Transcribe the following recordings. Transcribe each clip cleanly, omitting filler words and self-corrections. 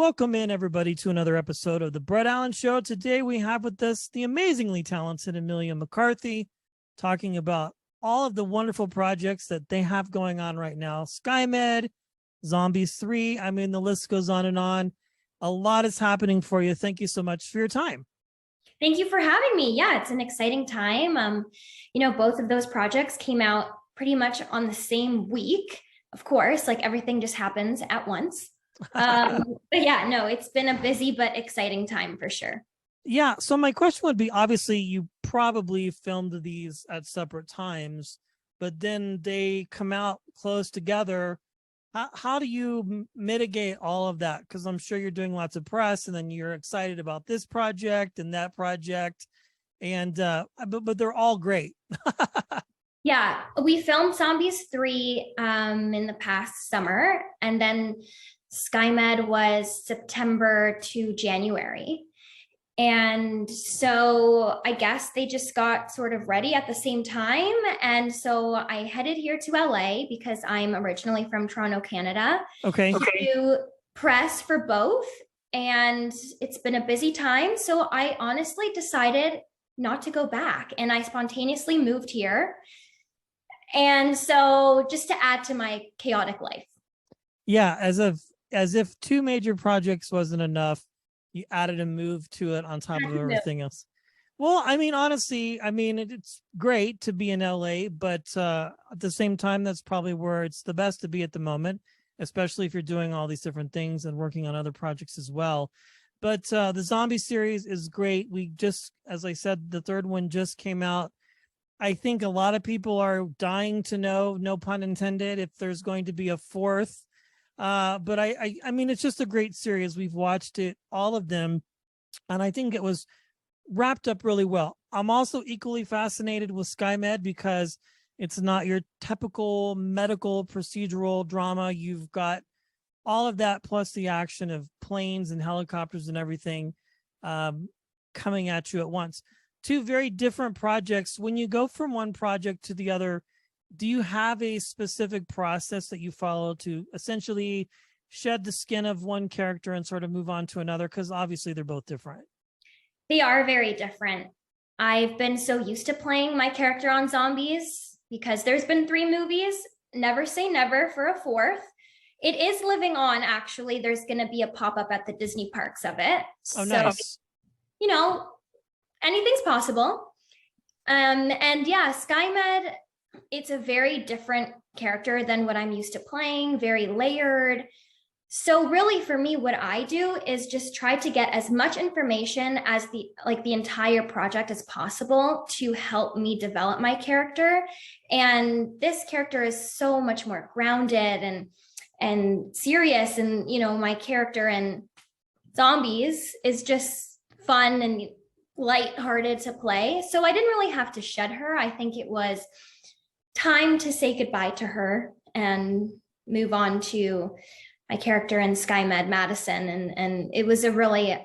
welcome in everybody to another episode of the Brett Allen Show. Today we have with us the amazingly talented Emilia McCarthy talking about all of the wonderful projects that they have going on right now. SKYMED, Zombies 3, I mean, the list goes on and on. A lot is happening for you. Thank you so much for your time. Thank you for having me. Yeah, it's an exciting time. Both of those projects came out pretty much on the same week. Of course, like everything just happens at once. But yeah, no, it's been a busy but exciting time for sure. Yeah, so my question would be, obviously you probably filmed these at separate times, but then they come out close together. How do you mitigate all of that? Because I'm sure you're doing lots of press and then you're excited about this project and that project, and but they're all great. Yeah, we filmed Zombies 3 in the past summer, and then SKYMED was September to January. And so I guess they just got sort of ready at the same time. And so I headed here to LA because I'm originally from Toronto, Canada. Okay. To press for both. And it's been a busy time. So I honestly decided not to go back. And I spontaneously moved here. And so just to add to my chaotic life. Yeah, as if two major projects wasn't enough, you added a move to it on top of everything else. Well, I mean, honestly, it's great to be in LA, but at the same time, that's probably where it's the best to be at the moment, especially if you're doing all these different things and working on other projects as well. But the zombie series is great. We just, as I said, the third one just came out. I think a lot of people are dying to know, no pun intended, if there's going to be a fourth. But I mean, it's just a great series. We've watched it, all of them, and I think it was wrapped up really well. I'm also equally fascinated with SKYMED because it's not your typical medical procedural drama. You've got all of that plus the action of planes and helicopters and everything coming at you at once. Two very different projects. When you go from one project to the other, do you have a specific process that you follow to essentially shed the skin of one character and sort of move on to another? Because obviously they're both different. They are very different. I've been so used to playing my character on Zombies because there's been 3 movies. Never say never for a fourth. It is living on, actually. There's going to be a pop-up at the Disney parks of it. Oh, nice. So, anything's possible. And yeah, SKYMED, it's a very different character than what I'm used to playing, very layered. So really for me, what I do is just try to get as much information as the entire project as possible to help me develop my character. And this character is so much more grounded and serious. And, my character in Zombies is just fun and lighthearted to play. So I didn't really have to shed her. I think it was time to say goodbye to her and move on to my character in SKYMED, Madison. And it was a really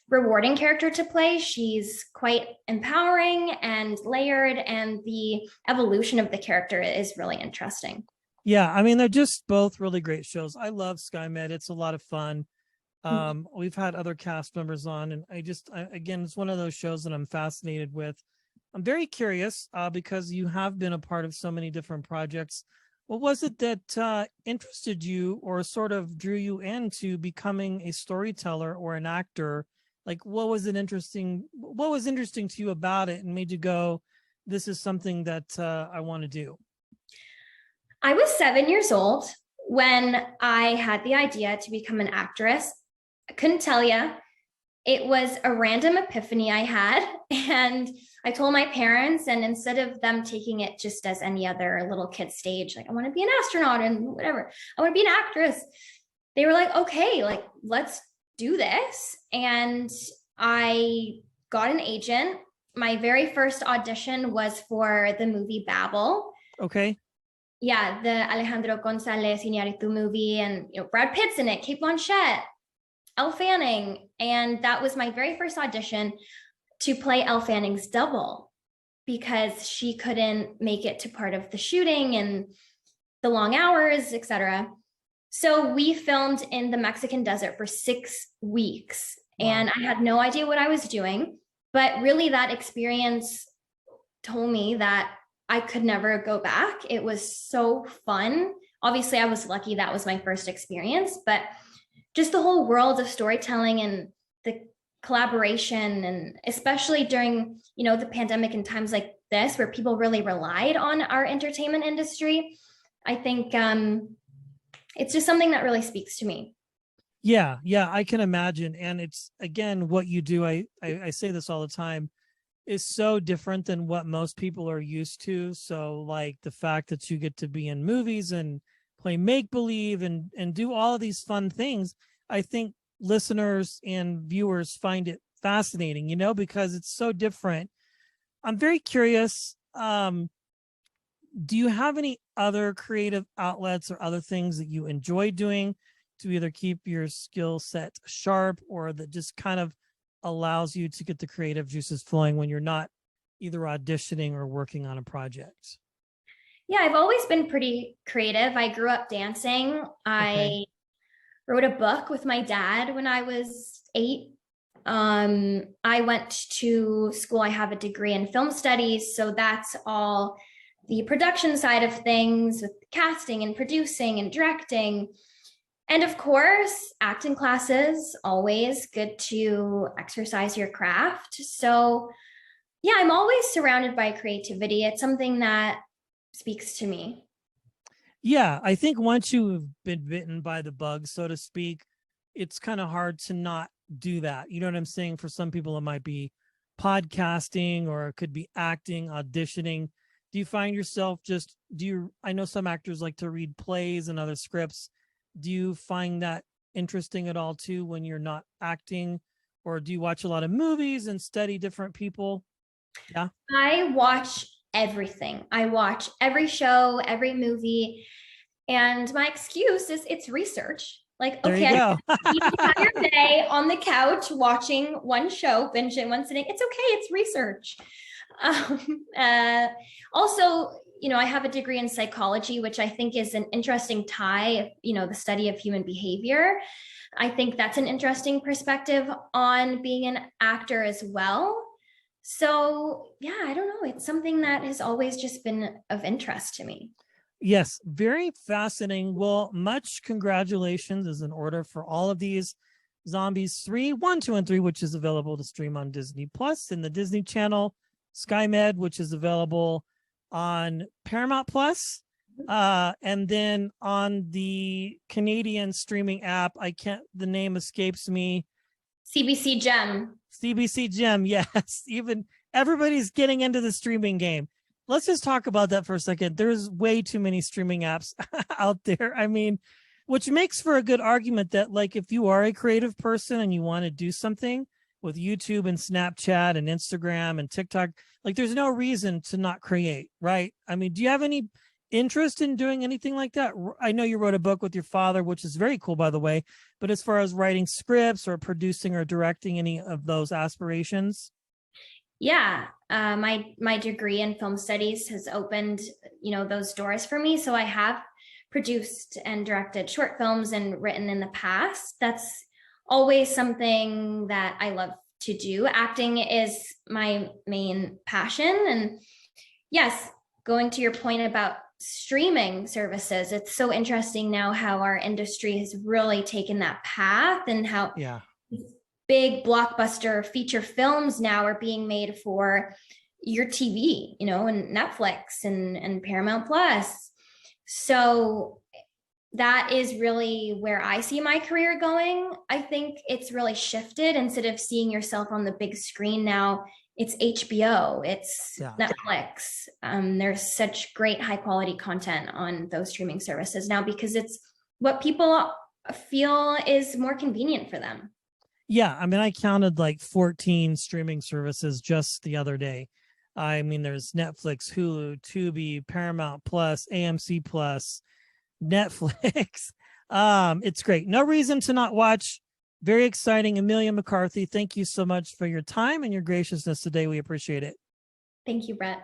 rewarding character to play. She's quite empowering and layered, and the evolution of the character is really interesting. Yeah, they're just both really great shows. I love SKYMED. It's a lot of fun. We've had other cast members on, and again, it's one of those shows that I'm fascinated with. I'm very curious because you have been a part of so many different projects. What was it that interested you or sort of drew you into becoming a storyteller or an actor? Like, what was interesting to you about it and made you go, this is something that I want to do? I was 7 years old when I had the idea to become an actress. I couldn't tell you. It was a random epiphany I had, and I told my parents, and instead of them taking it just as any other little kid stage, like I want to be an astronaut and whatever, I want to be an actress, they were like, okay, like let's do this. And I got an agent. My very first audition was for the movie Babel. Okay. Yeah, the Alejandro González Iñárritu movie, and Brad Pitt's in it, Cate Blanchett, Elle Fanning. And that was my very first audition to play Elle Fanning's double because she couldn't make it to part of the shooting and the long hours, etc. So we filmed in the Mexican desert for 6 weeks, and Wow. I had no idea what I was doing. But really, that experience told me that I could never go back. It was so fun. Obviously, I was lucky that was my first experience, but just the whole world of storytelling and the collaboration, and especially during, the pandemic and times like this where people really relied on our entertainment industry, I think it's just something that really speaks to me. Yeah, I can imagine. And it's, again, what you do. I say this all the time, is so different than what most people are used to. So like the fact that you get to be in movies and play make believe and do all of these fun things, I think listeners and viewers find it fascinating, because it's so different. I'm very curious. Do you have any other creative outlets or other things that you enjoy doing to either keep your skill set sharp, or that just kind of allows you to get the creative juices flowing when you're not either auditioning or working on a project? Yeah, I've always been pretty creative. I grew up dancing. Okay. I wrote a book with my dad when I was 8. I went to school. I have a degree in film studies, so that's all the production side of things with casting and producing and directing. And of course, acting classes, always good to exercise your craft. So, yeah, I'm always surrounded by creativity. It's something that speaks to me. Yeah, I think once you've been bitten by the bug, so to speak, it's kind of hard to not do that. You know what I'm saying? For some people, it might be podcasting, or it could be acting, auditioning. Do you find yourself I know some actors like to read plays and other scripts. Do you find that interesting at all too when you're not acting? Or do you watch a lot of movies and study different people? Yeah. I watch everything. I watch every show, every movie. And my excuse is it's research. Like, There you okay, I go. spent the entire day on the couch watching one show, binge in one sitting. It's okay, it's research. Um, uh, Also, I have a degree in psychology, which I think is an interesting tie, the study of human behavior. I think that's an interesting perspective on being an actor as well. So, yeah, I don't know. It's something that has always just been of interest to me. Yes, very fascinating. Well, much congratulations is in order for all of these. Zombies 3, 1, 2, and 3, which is available to stream on Disney Plus in the Disney Channel, SkyMed, which is available on Paramount Plus, and then on the Canadian streaming app. The name escapes me. CBC Gem. CBC Gem, yes. Even everybody's getting into the streaming game. Let's just talk about that for a second. There's way too many streaming apps out there. I mean, which makes for a good argument that, like, if you are a creative person and you want to do something with YouTube and Snapchat and Instagram and TikTok, like, there's no reason to not create, right? I mean, do you have any interest in doing anything like that? I know you wrote a book with your father, which is very cool, by the way, but as far as writing scripts or producing or directing, any of those aspirations? Yeah, my degree in film studies has opened, those doors for me. So I have produced and directed short films and written in the past. That's always something that I love to do. Acting is my main passion. And yes, going to your point about streaming services, it's so interesting now how our industry has really taken that path, and how Yeah. big blockbuster feature films now are being made for your TV, and Netflix and Paramount Plus. So that is really where I see my career going. I think it's really shifted. Instead of seeing yourself on the big screen now, it's HBO, it's Yeah. Netflix. There's such great high quality content on those streaming services now because it's what people feel is more convenient for them. Yeah, I mean, I counted like 14 streaming services just the other day. I mean, there's Netflix, Hulu, Tubi, Paramount Plus, AMC Plus, Netflix. It's great. No reason to not watch. Very exciting. Emilia McCarthy, thank you so much for your time and your graciousness today. We appreciate it. Thank you, Brett.